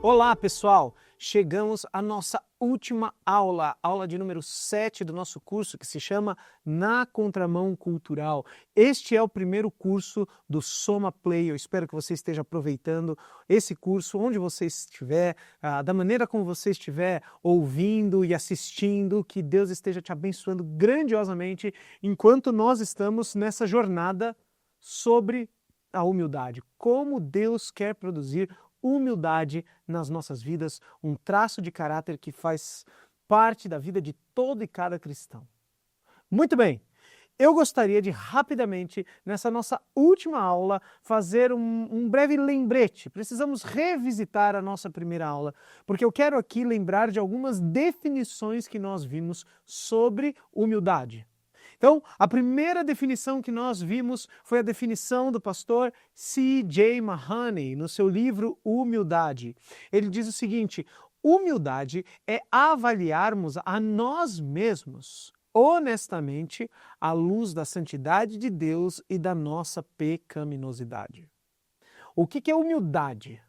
Olá, pessoal! Chegamos à nossa última aula, aula de número 7 do nosso curso, que se chama Na Contramão Cultural. Este é o primeiro curso do Soma Play. Eu espero que você esteja aproveitando esse curso onde você estiver, da maneira como você estiver ouvindo e assistindo, que Deus esteja te abençoando grandiosamente enquanto nós estamos nessa jornada sobre a humildade. Como Deus quer produzir humildade nas nossas vidas, um traço de caráter que faz parte da vida de todo e cada cristão. Muito bem, eu gostaria de rapidamente, nessa nossa última aula, fazer um breve lembrete. Precisamos revisitar a nossa primeira aula, porque eu quero aqui lembrar de algumas definições que nós vimos sobre humildade. Então, a primeira definição que nós vimos foi a definição do pastor C.J. Mahoney, no seu livro Humildade. Ele diz o seguinte: humildade é avaliarmos a nós mesmos honestamente à luz da santidade de Deus e da nossa pecaminosidade. O que é humildade?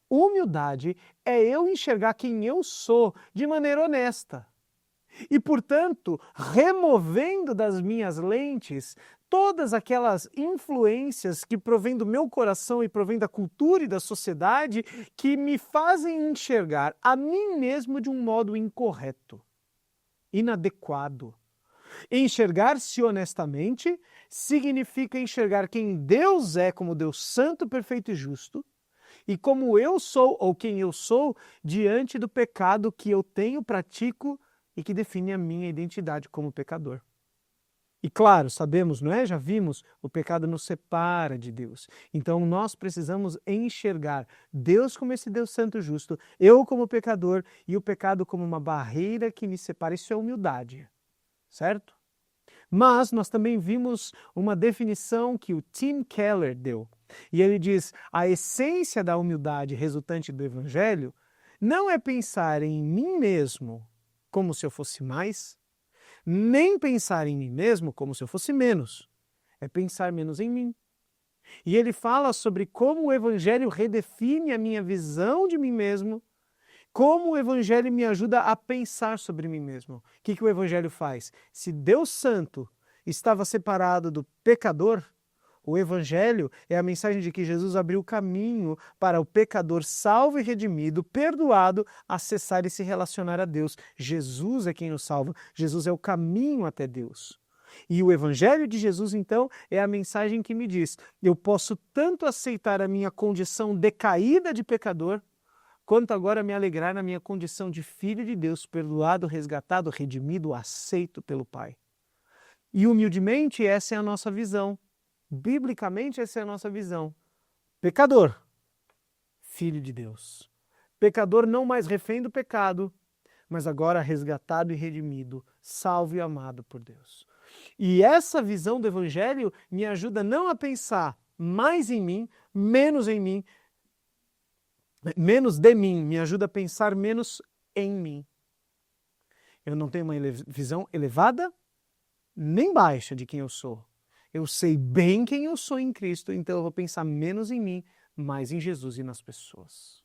Humildade é eu enxergar quem eu sou de maneira honesta. E, portanto, removendo das minhas lentes todas aquelas influências que provêm do meu coração e provêm da cultura e da sociedade que me fazem enxergar a mim mesmo de um modo incorreto, inadequado. Enxergar-se honestamente significa enxergar quem Deus é como Deus santo, perfeito e justo, e como eu sou ou quem eu sou diante do pecado que eu tenho, pratico e que define a minha identidade como pecador. E claro, sabemos, não é? Já vimos, o pecado nos separa de Deus. Então nós precisamos enxergar Deus como esse Deus santo e justo, eu como pecador e o pecado como uma barreira que me separa. Isso é humildade, certo? Mas nós também vimos uma definição que o Tim Keller deu. E ele diz: a essência da humildade resultante do Evangelho não é pensar em mim mesmo como se eu fosse mais, nem pensar em mim mesmo como se eu fosse menos. É pensar menos em mim. E ele fala sobre como o Evangelho redefine a minha visão de mim mesmo, como o Evangelho me ajuda a pensar sobre mim mesmo. O que o Evangelho faz? Se Deus Santo estava separado do pecador, o Evangelho é a mensagem de que Jesus abriu o caminho para o pecador salvo e redimido, perdoado, acessar e se relacionar a Deus. Jesus é quem nos salva, Jesus é o caminho até Deus. E o Evangelho de Jesus, então, é a mensagem que me diz: eu posso tanto aceitar a minha condição decaída de pecador, quanto agora me alegrar na minha condição de filho de Deus, perdoado, resgatado, redimido, aceito pelo Pai. E humildemente essa é a nossa visão. Biblicamente, essa é a nossa visão. Pecador, filho de Deus. Pecador não mais refém do pecado, mas agora resgatado e redimido, salvo e amado por Deus. E essa visão do Evangelho me ajuda não a pensar mais em mim, menos de mim, me ajuda a pensar menos em mim. Eu não tenho uma visão elevada nem baixa de quem eu sou. Eu sei bem quem eu sou em Cristo, então eu vou pensar menos em mim, mais em Jesus e nas pessoas.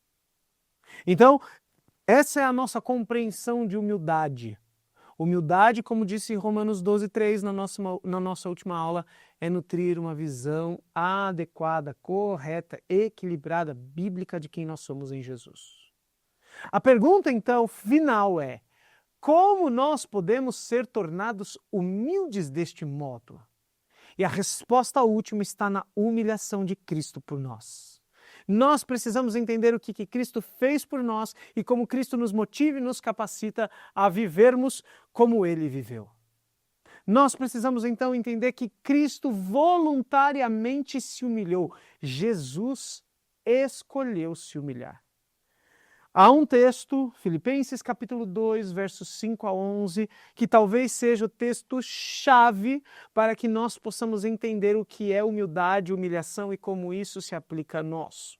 Então, essa é a nossa compreensão de humildade. Humildade, como disse Romanos 12:3 na nossa última aula, é nutrir uma visão adequada, correta, equilibrada, bíblica de quem nós somos em Jesus. A pergunta, então, final é: como nós podemos ser tornados humildes deste modo? E a resposta última está na humilhação de Cristo por nós. Nós precisamos entender o que Cristo fez por nós e como Cristo nos motiva e nos capacita a vivermos como Ele viveu. Nós precisamos então entender que Cristo voluntariamente se humilhou. Jesus escolheu se humilhar. Há um texto, Filipenses capítulo 2, versos 5 a 11, que talvez seja o texto-chave para que nós possamos entender o que é humildade, humilhação e como isso se aplica a nós.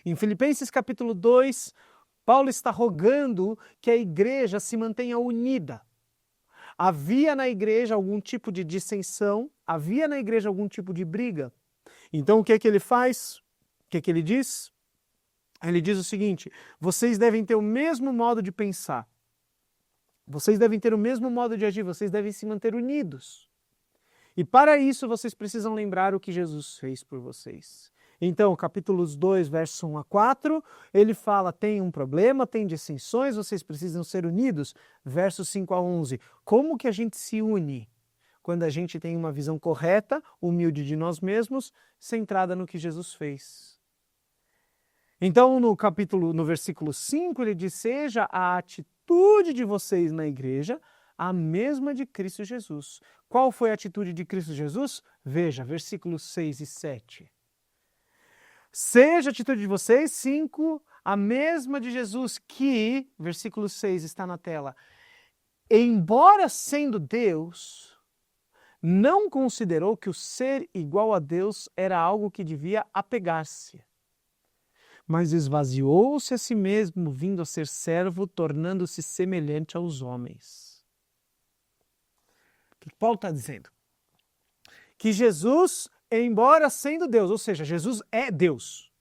Em Filipenses capítulo 2, Paulo está rogando que a igreja se mantenha unida. Havia na igreja algum tipo de dissensão, havia na igreja algum tipo de briga. Então o que é que ele faz? O que é que ele diz? Ele diz o seguinte: vocês devem ter o mesmo modo de pensar, vocês devem ter o mesmo modo de agir, vocês devem se manter unidos. E para isso vocês precisam lembrar o que Jesus fez por vocês. Então, capítulos 2, versos 1 a 4, ele fala, tem um problema, tem dissensões, vocês precisam ser unidos. Versos 5 a 11, como que a gente se une? Quando a gente tem uma visão correta, humilde de nós mesmos, centrada no que Jesus fez. Então, no versículo 5, ele diz, seja a atitude de vocês na igreja a mesma de Cristo Jesus. Qual foi a atitude de Cristo Jesus? Veja, versículos 6 e 7. Seja a atitude de vocês, 5, a mesma de Jesus, que, versículo 6 está na tela, embora sendo Deus, não considerou que o ser igual a Deus era algo que devia apegar-se, mas esvaziou-se a si mesmo, vindo a ser servo, tornando-se semelhante aos homens. O que Paulo está dizendo? Que Jesus, embora sendo Deus, ou seja, Jesus é Deus.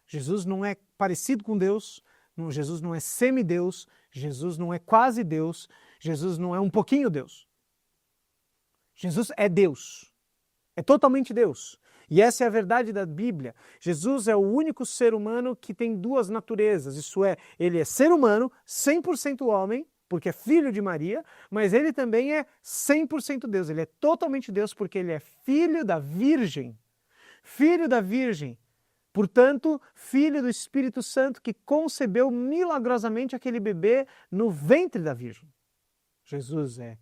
Jesus não é parecido com Deus, Jesus não é semideus, Jesus não é quase Deus, Jesus não é um pouquinho Deus. Jesus é Deus, é totalmente Deus. E essa é a verdade da Bíblia. Jesus é o único ser humano que tem duas naturezas, isso é, ele é ser humano, 100% homem, porque é filho de Maria, mas ele também é 100% Deus, ele é totalmente Deus porque ele é filho da Virgem. Filho da Virgem, portanto, filho do Espírito Santo que concebeu milagrosamente aquele bebê no ventre da Virgem. Jesus é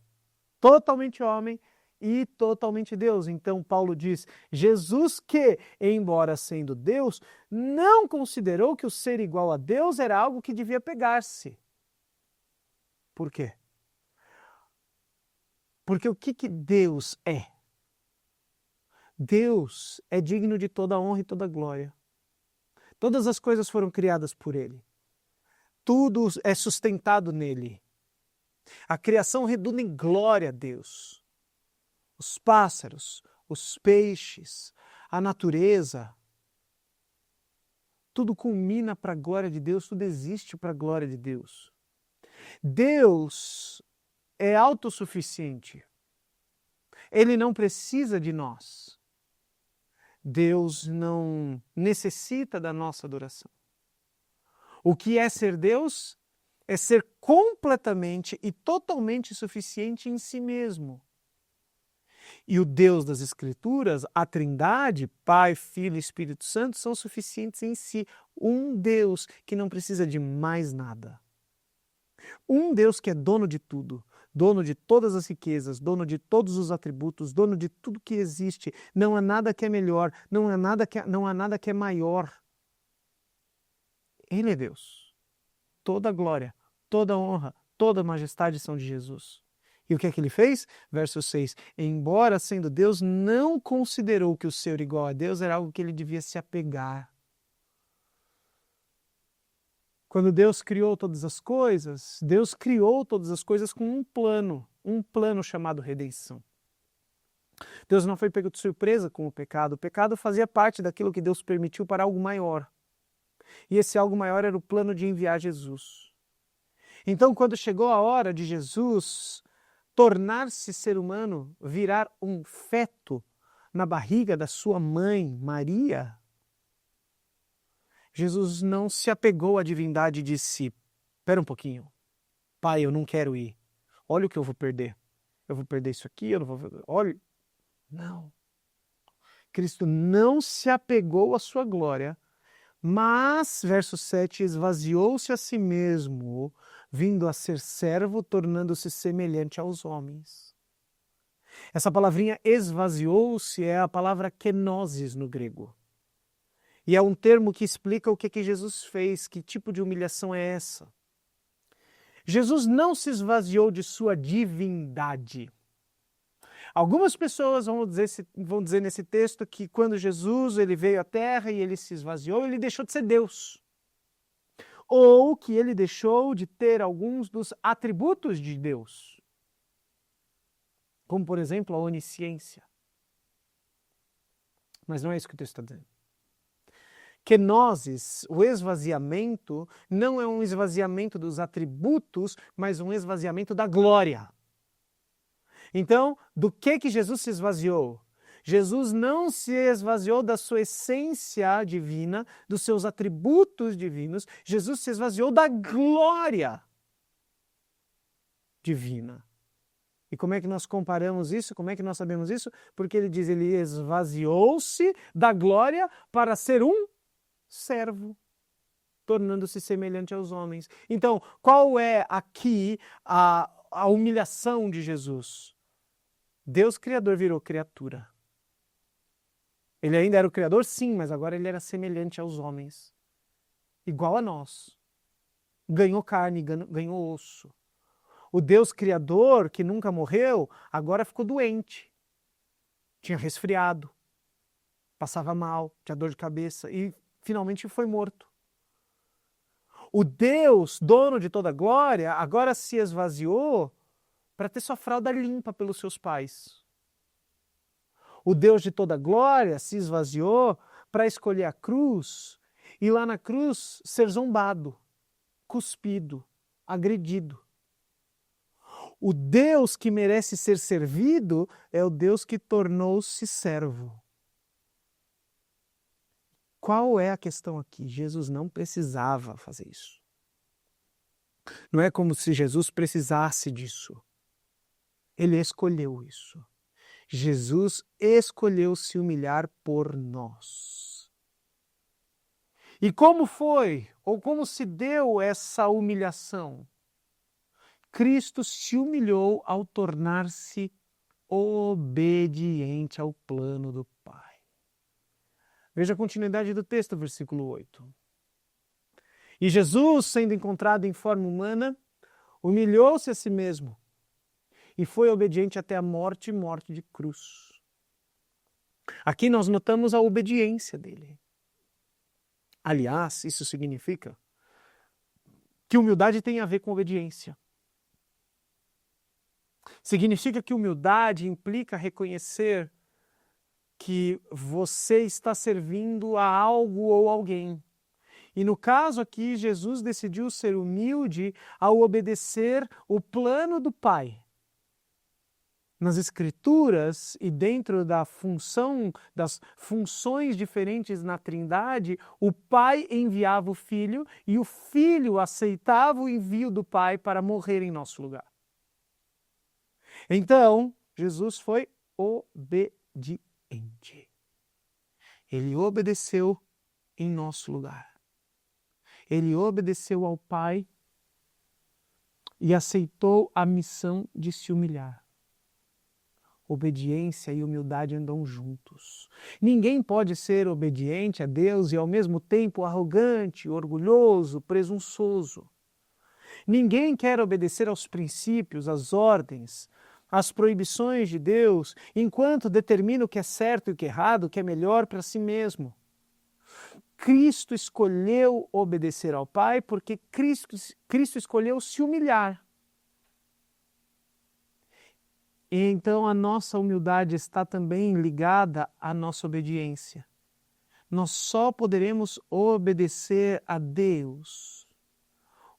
totalmente homem e totalmente Deus. Então Paulo diz, Jesus que, embora sendo Deus, não considerou que o ser igual a Deus era algo que devia pegar-se. Por quê? Porque o que Deus é? Deus é digno de toda honra e toda glória. Todas as coisas foram criadas por Ele. Tudo é sustentado nele. A criação redunda em glória a Deus. Os pássaros, os peixes, a natureza, tudo culmina para a glória de Deus, tudo existe para a glória de Deus. Deus é autossuficiente. Ele não precisa de nós. Deus não necessita da nossa adoração. O que é ser Deus? É ser completamente e totalmente suficiente em si mesmo. E o Deus das Escrituras, a Trindade, Pai, Filho e Espírito Santo, são suficientes em si. Um Deus que não precisa de mais nada. Um Deus que é dono de tudo, dono de todas as riquezas, dono de todos os atributos, dono de tudo que existe. Não há nada que é melhor, não há nada que é maior. Ele é Deus. Toda a glória, toda a honra, toda a majestade são de Jesus. E o que é que ele fez? Verso 6. Embora sendo Deus, não considerou que o ser igual a Deus era algo que ele devia se apegar. Quando Deus criou todas as coisas, Deus criou todas as coisas com um plano chamado redenção. Deus não foi pego de surpresa com o pecado fazia parte daquilo que Deus permitiu para algo maior. E esse algo maior era o plano de enviar Jesus. Então, quando chegou a hora de Jesus tornar-se ser humano, virar um feto na barriga da sua mãe, Maria, Jesus não se apegou à divindade e disse, espera um pouquinho, pai, eu não quero ir, olha o que eu vou perder isso aqui, eu não vou... Olha, não. Cristo não se apegou à sua glória, mas, verso 7, esvaziou-se a si mesmo, vindo a ser servo, tornando-se semelhante aos homens. Essa palavrinha esvaziou-se é a palavra kenosis no grego. E é um termo que explica o que Jesus fez, que tipo de humilhação é essa. Jesus não se esvaziou de sua divindade. Algumas pessoas vão dizer nesse texto que quando Jesus ele veio à Terra e ele se esvaziou, ele deixou de ser Deus. Ou que ele deixou de ter alguns dos atributos de Deus. Como, por exemplo, a onisciência. Mas não é isso que o texto está dizendo. Kenosis, o esvaziamento, não é um esvaziamento dos atributos, mas um esvaziamento da glória. Então, do que Jesus se esvaziou? Jesus não se esvaziou da sua essência divina, dos seus atributos divinos. Jesus se esvaziou da glória divina. E como é que nós comparamos isso? Como é que nós sabemos isso? Porque ele diz, ele esvaziou-se da glória para ser um servo, tornando-se semelhante aos homens. Então, qual é aqui a humilhação de Jesus? Deus Criador virou criatura. Ele ainda era o Criador, sim, mas agora ele era semelhante aos homens. Igual a nós. Ganhou carne, ganhou osso. O Deus Criador, que nunca morreu, agora ficou doente. Tinha resfriado. Passava mal, tinha dor de cabeça e finalmente foi morto. O Deus, dono de toda glória, agora se esvaziou para ter sua fralda limpa pelos seus pais. O Deus de toda glória se esvaziou para escolher a cruz e lá na cruz ser zombado, cuspido, agredido. O Deus que merece ser servido é o Deus que tornou-se servo. Qual é a questão aqui? Jesus não precisava fazer isso. Não é como se Jesus precisasse disso. Ele escolheu isso. Jesus escolheu se humilhar por nós. E como foi, ou como se deu essa humilhação? Cristo se humilhou ao tornar-se obediente ao plano do Pai. Veja a continuidade do texto, versículo 8. E Jesus, sendo encontrado em forma humana, humilhou-se a si mesmo e foi obediente até a morte e morte de cruz. Aqui nós notamos a obediência dele. Aliás, isso significa que humildade tem a ver com obediência. Significa que humildade implica reconhecer que você está servindo a algo ou alguém. E no caso aqui, Jesus decidiu ser humilde ao obedecer o plano do Pai. Nas Escrituras e dentro das funções diferentes na Trindade, o Pai enviava o Filho e o Filho aceitava o envio do Pai para morrer em nosso lugar. Então, Jesus foi obediente. Ele obedeceu em nosso lugar. Ele obedeceu ao Pai e aceitou a missão de se humilhar. Obediência e humildade andam juntos. Ninguém pode ser obediente a Deus e ao mesmo tempo arrogante, orgulhoso, presunçoso. Ninguém quer obedecer aos princípios, às ordens, às proibições de Deus, enquanto determina o que é certo e o que é errado, o que é melhor para si mesmo. Cristo escolheu obedecer ao Pai porque Cristo escolheu se humilhar. E então a nossa humildade está também ligada à nossa obediência. Nós só poderemos obedecer a Deus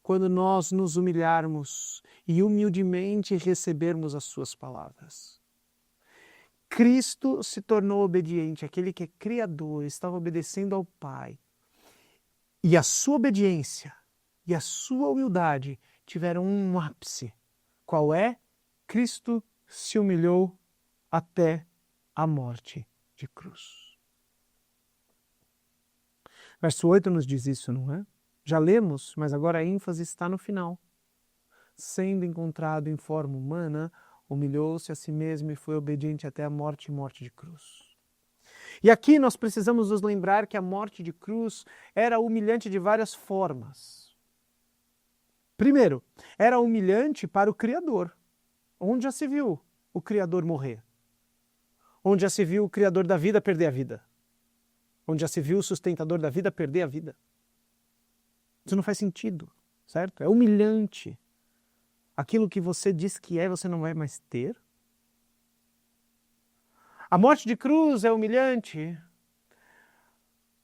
quando nós nos humilharmos e humildemente recebermos as suas palavras. Cristo se tornou obediente, aquele que é Criador, estava obedecendo ao Pai. E a sua obediência e a sua humildade tiveram um ápice. Qual é? Cristo se humilhou até a morte de cruz. Verso 8 nos diz isso, não é? Já lemos, mas agora a ênfase está no final. Sendo encontrado em forma humana, humilhou-se a si mesmo e foi obediente até a morte e morte de cruz. E aqui nós precisamos nos lembrar que a morte de cruz era humilhante de várias formas. Primeiro, era humilhante para o Criador. Onde já se viu o Criador morrer? Onde já se viu o Criador da vida perder a vida? Onde já se viu o sustentador da vida perder a vida? Isso não faz sentido, certo? É humilhante. Aquilo que você diz que é, você não vai mais ter. A morte de cruz é humilhante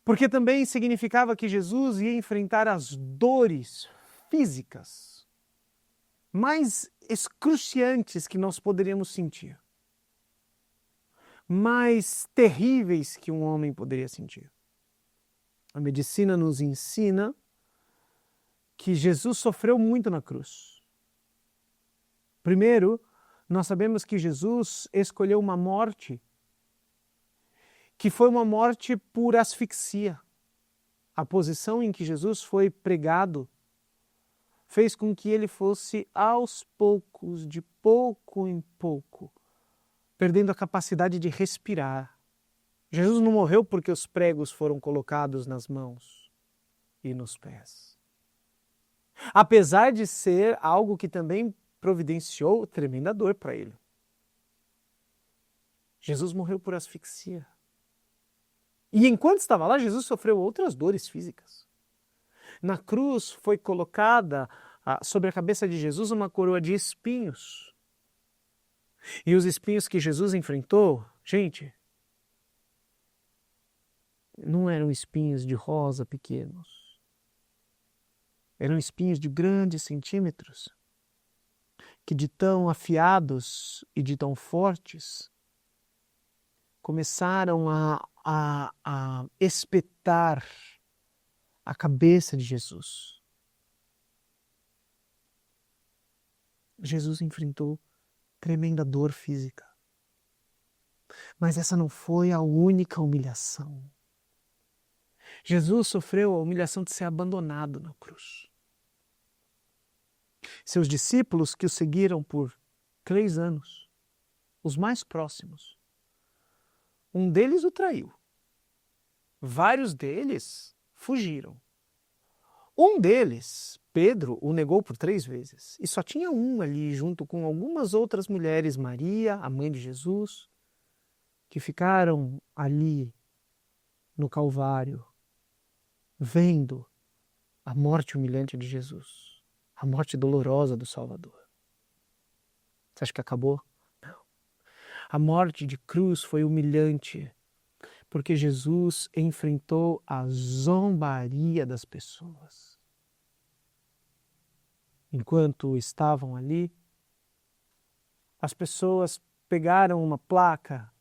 Porque também significava que Jesus ia enfrentar as dores físicas mais excruciantes que nós poderíamos sentir, mais terríveis que um homem poderia sentir. A medicina nos ensina que Jesus sofreu muito na cruz. Primeiro, nós sabemos que Jesus escolheu uma morte que foi uma morte por asfixia. A posição em que Jesus foi pregado fez com que ele fosse aos poucos, de pouco em pouco, perdendo a capacidade de respirar. Jesus não morreu porque os pregos foram colocados nas mãos e nos pés. Apesar de ser algo que também providenciou tremenda dor para ele. Jesus morreu por asfixia. E enquanto estava lá, Jesus sofreu outras dores físicas. Na cruz foi colocada sobre a cabeça de Jesus uma coroa de espinhos. E os espinhos que Jesus enfrentou, gente, não eram espinhos de rosa pequenos. Eram espinhos de grandes centímetros, que de tão afiados e de tão fortes, começaram a espetar a cabeça de Jesus. Jesus enfrentou tremenda dor física. Mas essa não foi a única humilhação. Jesus sofreu a humilhação de ser abandonado na cruz. Seus discípulos que o seguiram por 3 anos, os mais próximos, um deles o traiu. Vários deles fugiram. Um deles, Pedro, o negou por 3 vezes. E só tinha um ali, junto com algumas outras mulheres, Maria, a mãe de Jesus, que ficaram ali no Calvário, vendo a morte humilhante de Jesus, a morte dolorosa do Salvador. Você acha que acabou? Não. A morte de cruz foi humilhante, porque Jesus enfrentou a zombaria das pessoas. Enquanto estavam ali, as pessoas pegaram uma placa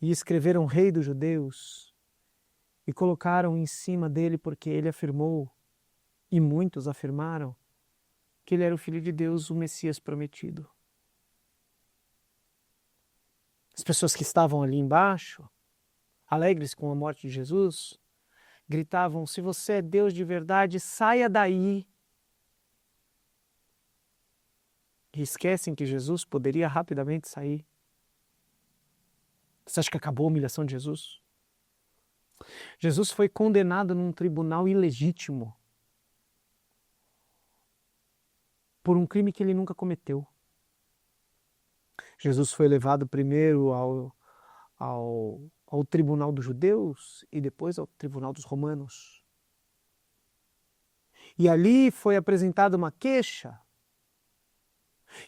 e escreveram Rei dos Judeus e colocaram em cima dele porque ele afirmou, e muitos afirmaram, que ele era o Filho de Deus, o Messias prometido. As pessoas que estavam ali embaixo, alegres com a morte de Jesus, gritavam: se você é Deus de verdade, saia daí. E esquecem que Jesus poderia rapidamente sair. Você acha que acabou a humilhação de Jesus? Jesus foi condenado num tribunal ilegítimo por um crime que ele nunca cometeu. Jesus foi levado primeiro ao tribunal dos judeus e depois ao tribunal dos romanos. E ali foi apresentada uma queixa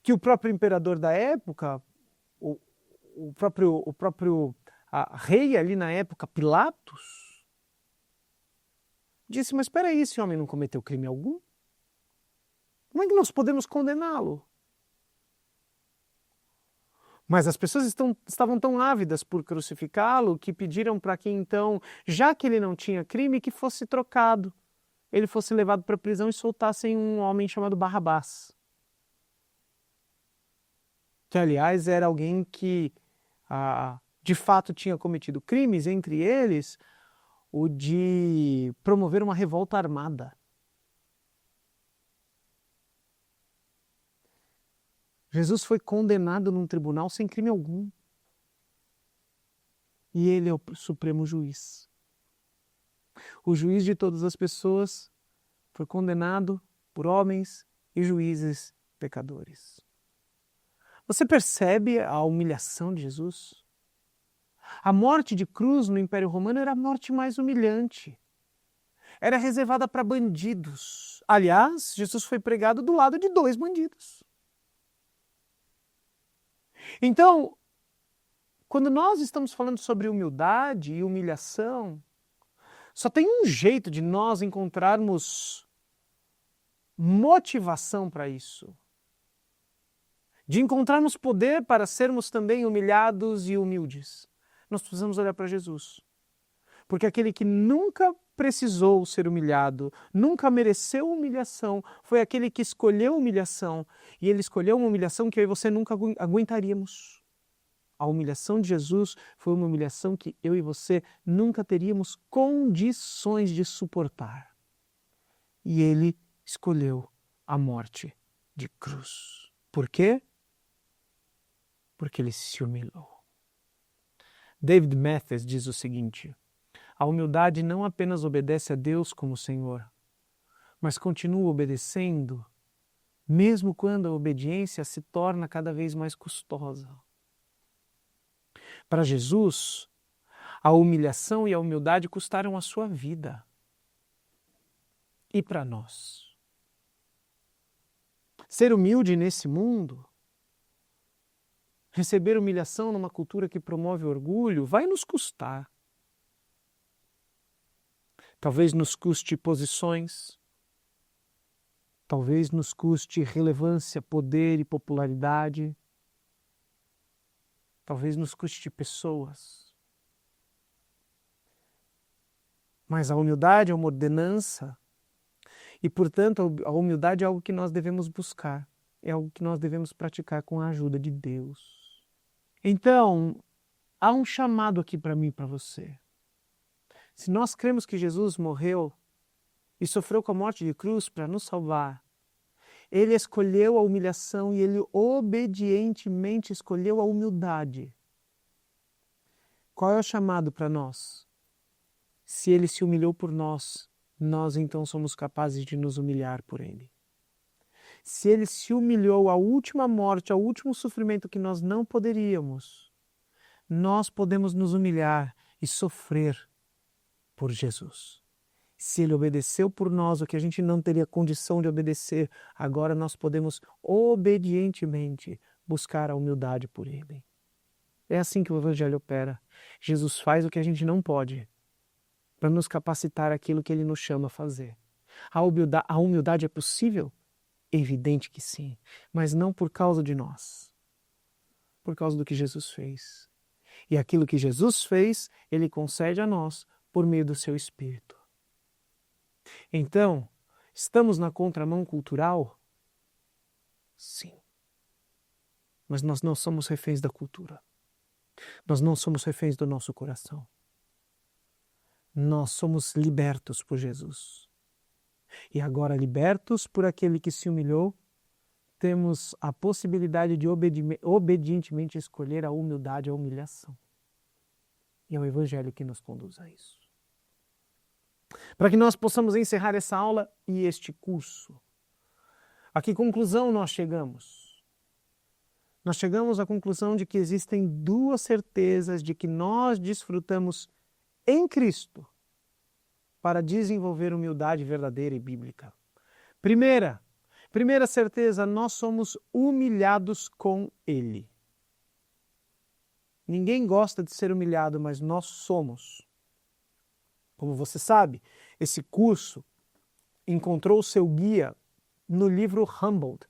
que o próprio imperador da época, o próprio rei ali na época, Pilatos, disse: mas espera aí, esse homem não cometeu crime algum? Como é que nós podemos condená-lo? Mas as pessoas estavam tão ávidas por crucificá-lo que pediram para que então, já que ele não tinha crime, que fosse trocado. Ele fosse levado para a prisão e soltassem um homem chamado Barrabás. Que, aliás, era alguém que, de fato, tinha cometido crimes, entre eles o de promover uma revolta armada. Jesus foi condenado num tribunal sem crime algum. E ele é o supremo juiz. O juiz de todas as pessoas foi condenado por homens e juízes pecadores. Você percebe a humilhação de Jesus? A morte de cruz no Império Romano era a morte mais humilhante. Era reservada para bandidos. Aliás, Jesus foi pregado do lado de 2 bandidos. Então, quando nós estamos falando sobre humildade e humilhação, Só tem um jeito de nós encontrarmos motivação para isso. De encontrarmos poder para sermos também humilhados e humildes. Nós precisamos olhar para Jesus. Porque aquele que nunca precisou ser humilhado, nunca mereceu humilhação, foi aquele que escolheu humilhação. E ele escolheu uma humilhação que eu e você nunca aguentaríamos. A humilhação de Jesus foi uma humilhação que eu e você nunca teríamos condições de suportar. E ele escolheu a morte de cruz. Por quê? Porque ele se humilhou. David Mathis diz o seguinte: a humildade não apenas obedece a Deus como Senhor, mas continua obedecendo, mesmo quando a obediência se torna cada vez mais custosa. Para Jesus, a humilhação e a humildade custaram a sua vida. E para nós? Ser humilde nesse mundo, receber humilhação numa cultura que promove orgulho, vai nos custar. Talvez nos custe posições, talvez nos custe relevância, poder e popularidade, talvez nos custe pessoas. Mas a humildade é uma ordenança e, portanto, a humildade é algo que nós devemos buscar, é algo que nós devemos praticar com a ajuda de Deus. Então, há um chamado aqui para mim e para você. Se nós cremos que Jesus morreu e sofreu com a morte de cruz para nos salvar, ele escolheu a humilhação e ele obedientemente escolheu a humildade. Qual é o chamado para nós? Se ele se humilhou por nós, nós então somos capazes de nos humilhar por ele. Se ele se humilhou à última morte, ao último sofrimento que nós não poderíamos, nós podemos nos humilhar e sofrer por Jesus. Se ele obedeceu por nós o que a gente não teria condição de obedecer, agora nós podemos obedientemente buscar a humildade por ele. É assim que o Evangelho opera. Jesus faz o que a gente não pode para nos capacitar aquilo que ele nos chama a fazer. A humildade é possível? Evidente que sim, mas não por causa de nós, por causa do que Jesus fez. E aquilo que Jesus fez, ele concede a nós por meio do seu Espírito. Então, estamos na contramão cultural? Sim. Mas nós não somos reféns da cultura. Nós não somos reféns do nosso coração. Nós somos libertos por Jesus. E agora, libertos por aquele que se humilhou, temos a possibilidade de obedientemente escolher a humildade e a humilhação. E é o Evangelho que nos conduz a isso. Para que nós possamos encerrar essa aula e este curso, a que conclusão nós chegamos? Nós chegamos à conclusão de que existem duas certezas de que nós desfrutamos em Cristo para desenvolver humildade verdadeira e bíblica. Primeira certeza, nós somos humilhados com Ele. Ninguém gosta de ser humilhado, mas nós somos. Como você sabe, esse curso encontrou o seu guia no livro Humbled,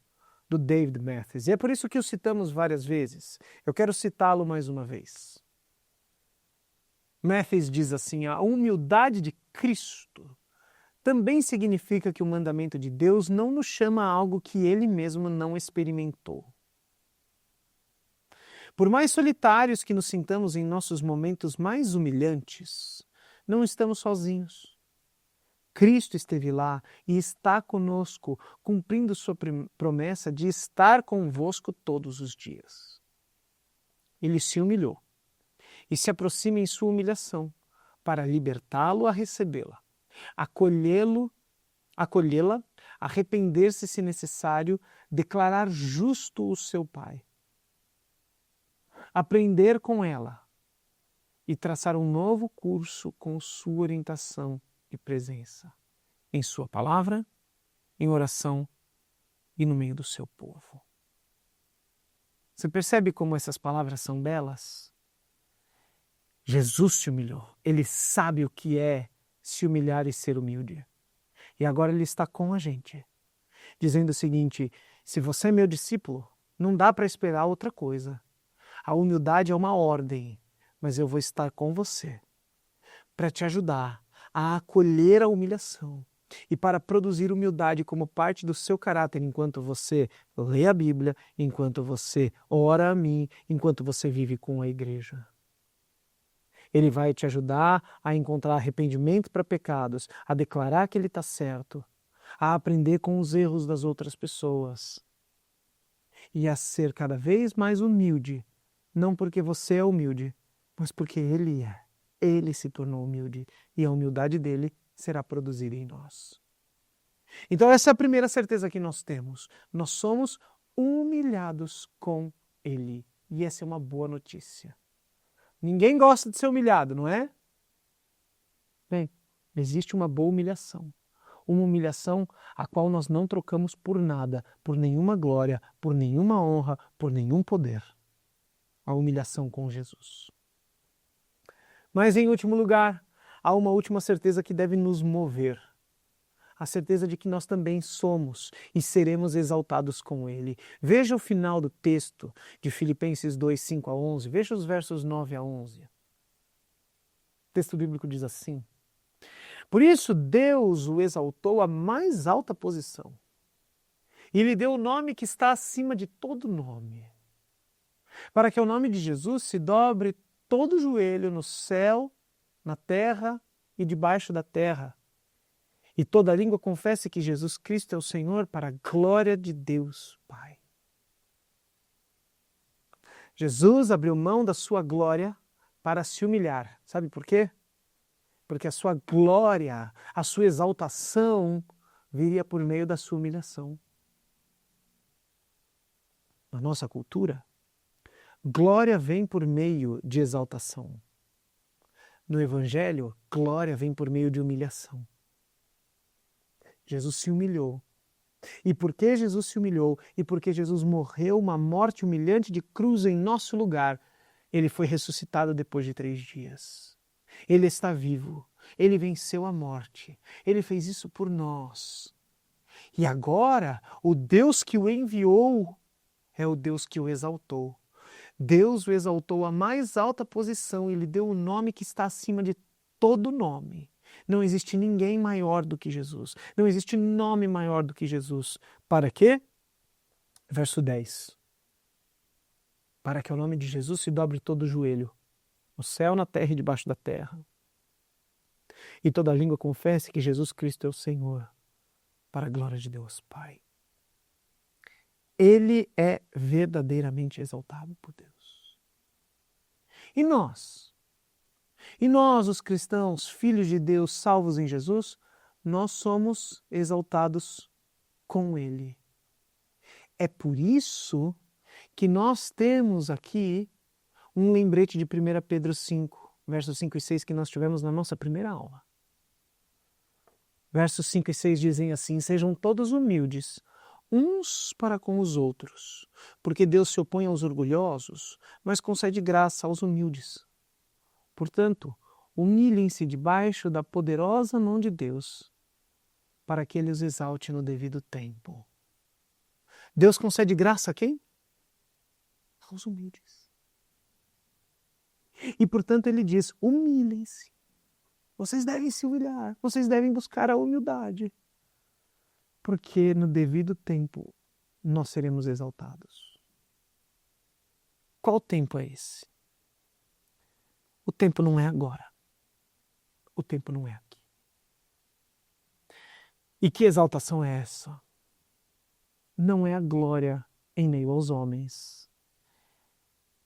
do David Mathis. E é por isso que o citamos várias vezes. Eu quero citá-lo mais uma vez. Mathis diz assim: a humildade de Cristo também significa que o mandamento de Deus não nos chama a algo que Ele mesmo não experimentou. Por mais solitários que nos sintamos em nossos momentos mais humilhantes, não estamos sozinhos. Cristo esteve lá e está conosco, cumprindo sua promessa de estar convosco todos os dias. Ele se humilhou e se aproxima em sua humilhação para libertá-lo a recebê-la, acolhê-la, arrepender-se se necessário, declarar justo o seu Pai, aprender com ela e traçar um novo curso com sua orientação e presença, em sua palavra, em oração e no meio do seu povo. Você percebe como essas palavras são belas? Jesus se humilhou. Ele sabe o que é se humilhar e ser humilde. E agora ele está com a gente, dizendo o seguinte: se você é meu discípulo, não dá para esperar outra coisa. A humildade é uma ordem, mas eu vou estar com você para te ajudar a acolher a humilhação e para produzir humildade como parte do seu caráter enquanto você lê a Bíblia, enquanto você ora a mim, enquanto você vive com a igreja. Ele vai te ajudar a encontrar arrependimento para pecados, a declarar que ele está certo, a aprender com os erros das outras pessoas e a ser cada vez mais humilde, não porque você é humilde, mas porque ele é. Ele se tornou humilde e a humildade dele será produzida em nós. Então essa é a primeira certeza que nós temos. Nós somos humilhados com ele. E essa é uma boa notícia. Ninguém gosta de ser humilhado, não é? Bem, existe uma boa humilhação. Uma humilhação a qual nós não trocamos por nada, por nenhuma glória, por nenhuma honra, por nenhum poder. A humilhação com Jesus. Mas em último lugar, há uma última certeza que deve nos mover. A certeza de que nós também somos e seremos exaltados com Ele. Veja o final do texto de Filipenses 2, 5 a 11. Veja os versos 9 a 11. O texto bíblico diz assim: por isso Deus o exaltou à mais alta posição e lhe deu o nome que está acima de todo nome, para que ao nome de Jesus se dobre todo joelho no céu, na terra e debaixo da terra, e toda língua confesse que Jesus Cristo é o Senhor, para a glória de Deus Pai. Jesus abriu mão da sua glória para se humilhar. Sabe por quê? Porque a sua glória, a sua exaltação viria por meio da sua humilhação. Na nossa cultura, glória vem por meio de exaltação. No Evangelho, glória vem por meio de humilhação. Jesus se humilhou. E porque Jesus se humilhou e porque Jesus morreu uma morte humilhante de cruz em nosso lugar, ele foi ressuscitado depois de 3 dias. Ele está vivo. Ele venceu a morte. Ele fez isso por nós. E agora, o Deus que o enviou é o Deus que o exaltou. Deus o exaltou à mais alta posição e lhe deu o nome que está acima de todo nome. Não existe ninguém maior do que Jesus. Não existe nome maior do que Jesus. Para quê? Verso 10. Para que ao nome de Jesus se dobre todo o joelho, no céu, na terra e debaixo da terra. E toda língua confesse que Jesus Cristo é o Senhor, para a glória de Deus Pai. Ele é verdadeiramente exaltado por Deus. E nós? E nós, os cristãos, filhos de Deus, salvos em Jesus, nós somos exaltados com Ele. É por isso que nós temos aqui um lembrete de 1 Pedro 5, versos 5 e 6 que nós tivemos na nossa primeira aula. Versos 5 e 6 dizem assim: sejam todos humildes, uns para com os outros, porque Deus se opõe aos orgulhosos, mas concede graça aos humildes. Portanto, humilhem-se debaixo da poderosa mão de Deus, para que Ele os exalte no devido tempo. Deus concede graça a quem? Aos humildes. E, portanto, Ele diz: humilhem-se. Vocês devem se humilhar, vocês devem buscar a humildade, porque no devido tempo nós seremos exaltados. Qual tempo é esse? O tempo não é agora. O tempo não é aqui. E que exaltação é essa? Não é a glória em meio aos homens.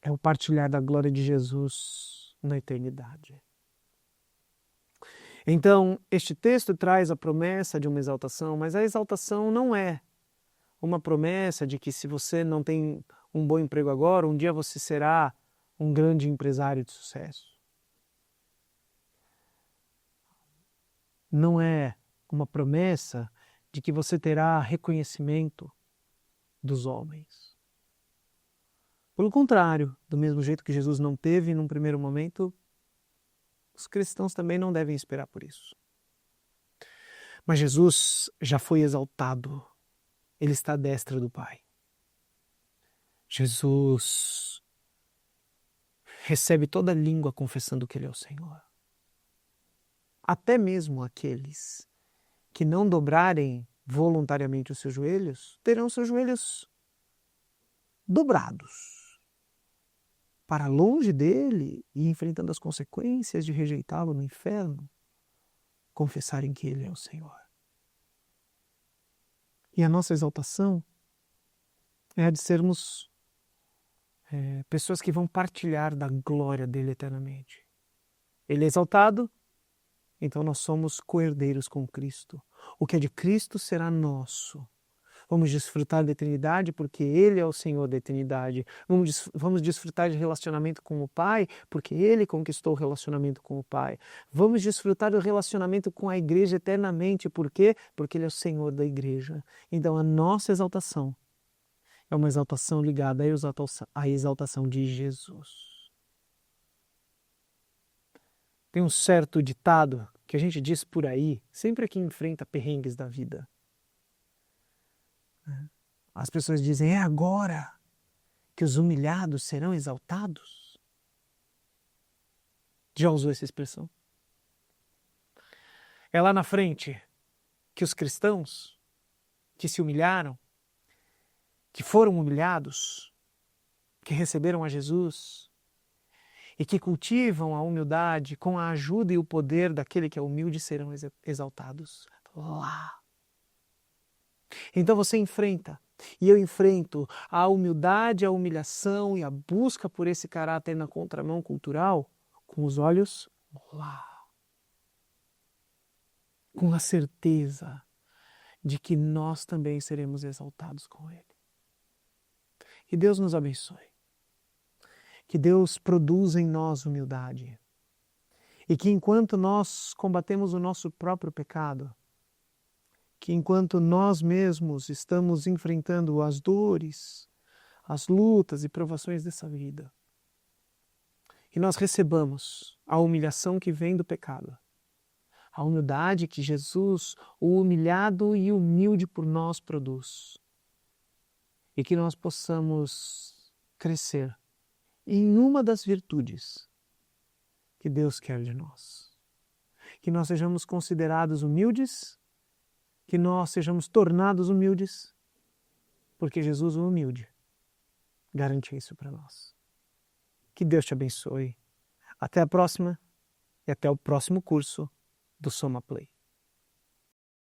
É o partilhar da glória de Jesus na eternidade. Então, este texto traz a promessa de uma exaltação, mas a exaltação não é uma promessa de que se você não tem um bom emprego agora, um dia você será um grande empresário de sucesso. Não é uma promessa de que você terá reconhecimento dos homens. Pelo contrário, do mesmo jeito que Jesus não teve num primeiro momento, os cristãos também não devem esperar por isso. Mas Jesus já foi exaltado. Ele está à destra do Pai. Jesus recebe toda língua confessando que Ele é o Senhor. Até mesmo aqueles que não dobrarem voluntariamente os seus joelhos, terão seus joelhos dobrados para longe dele e enfrentando as consequências de rejeitá-lo no inferno, confessarem que Ele é o Senhor. E a nossa exaltação é a de sermos pessoas que vão partilhar da glória dele eternamente. Ele é exaltado, então nós somos co-herdeiros com Cristo. O que é de Cristo será nosso. Vamos desfrutar da eternidade porque Ele é o Senhor da eternidade. Vamos desfrutar de relacionamento com o Pai porque Ele conquistou o relacionamento com o Pai. Vamos desfrutar do relacionamento com a igreja eternamente. Por quê? Porque Ele é o Senhor da igreja. Então a nossa exaltação é uma exaltação ligada à exaltação de Jesus. Tem um certo ditado que a gente diz por aí, sempre que enfrenta perrengues da vida. As pessoas dizem, é agora que os humilhados serão exaltados? Já usou essa expressão? É lá na frente que os cristãos que se humilharam, que foram humilhados, que receberam a Jesus e que cultivam a humildade com a ajuda e o poder daquele que é humilde serão exaltados. Lá. Então você enfrenta, e eu enfrento a humildade, a humilhação e a busca por esse caráter na contramão cultural com os olhos lá. Com a certeza de que nós também seremos exaltados com Ele. Que Deus nos abençoe. Que Deus produza em nós humildade. E que enquanto nós combatemos o nosso próprio pecado, que enquanto nós mesmos estamos enfrentando as dores, as lutas e provações dessa vida, que nós recebamos a humilhação que vem do pecado, a humildade que Jesus, o humilhado e humilde por nós, produz, e que nós possamos crescer em uma das virtudes que Deus quer de nós. Que nós sejamos considerados humildes, que nós sejamos tornados humildes, porque Jesus, o humilde, garante isso para nós. Que Deus te abençoe. Até a próxima e até o próximo curso do Soma Play.